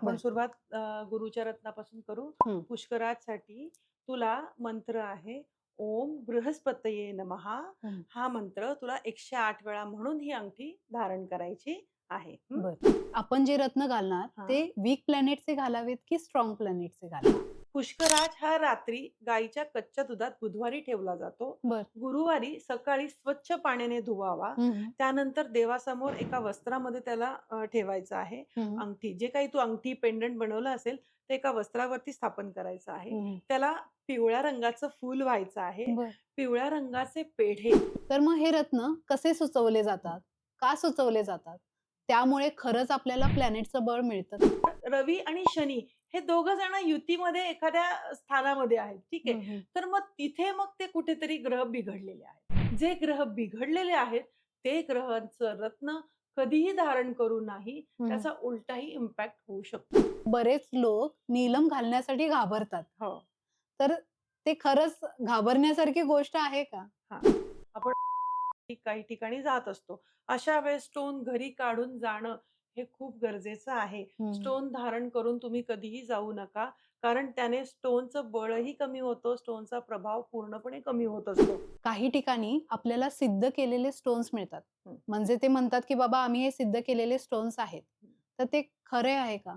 आपण बर. सुरुवात गुरुच्या रत्नापासून करू. हं. पुष्कराजसाठी तुला मंत्र आहे, ओम बृहस्पतये नमः. हं. हा मंत्र तुला 108 वेळा म्हणून ही अंगठी धारण करायची आहे. बरं. आपण जे रत्न घालणार ते हां. वीक प्लॅनेटचे घालावेत की स्ट्राँग प्लॅनेटचे घालावेत? पुष्कराज हा रात्री गाईच्या कच्च्या दुधात बुधवारी ठेवला जातो. बरं. गुरुवारी सकाळी स्वच्छ पाण्याने धुवावा. हं, हं. त्यानंतर देवासमोर एका वस्त्रामध्ये त्याला ठेवायचं आहे. हं, अंगठी जे काही तू अंगठी, पेंडंट बनवलं असेल, ते एका वस्त्रावरती स्थापन करायचं आहे. हं, हं. त्याला पिवळ्या रंगाचं फूल व्हायचं आहे. बरं. पिवळ्या रंगाचे पेढे. तर मग हे रत्न कसे सुचवले जातात? का सुचवले जातात? त्यामुळे खरंच आपल्याला प्लॅनेटचं बळ मिळतं का? रवी आणि शनी हे दोघं जण युतीमध्ये एखाद्या स्थानामध्ये आहेत. ठीक आहे. हं, हं. तर मग तिथे मग ते कुठेतरी ग्रह बिघडलेले आहेत. जे ग्रह बिघडलेले आहेत, ते ग्रहांचं रत्न कधीही धारण करू नाही. हं. त्याचा उलटाही इम्पॅक्ट होऊ शकतो. बरेच लोक नीलम घालण्यासाठी घाबरतात. हो. तर ते खरंच घाबरण्यासारखी गोष्ट आहे का? हां. आपण काही ठिकाणी जात असतो. अशा वेळेस स्टोन घरी काढून जाणं हे खूप गरजेचं आहे. हं. स्टोन धारण करून तुम्ही कधीही जाऊ नका. कारण त्याने स्टोनचं बळही कमी होतं. स्टोनचा प्रभाव पूर्णपणे कमी होत असतो. काही ठिकाणी आपल्याला सिद्ध केलेले स्टोन्स मिळतात. हं. म्हणजे ते म्हणतात, की बाबा आम्ही हे सिद्ध केलेले स्टोन्स आहेत. तर ते खरे आहे का?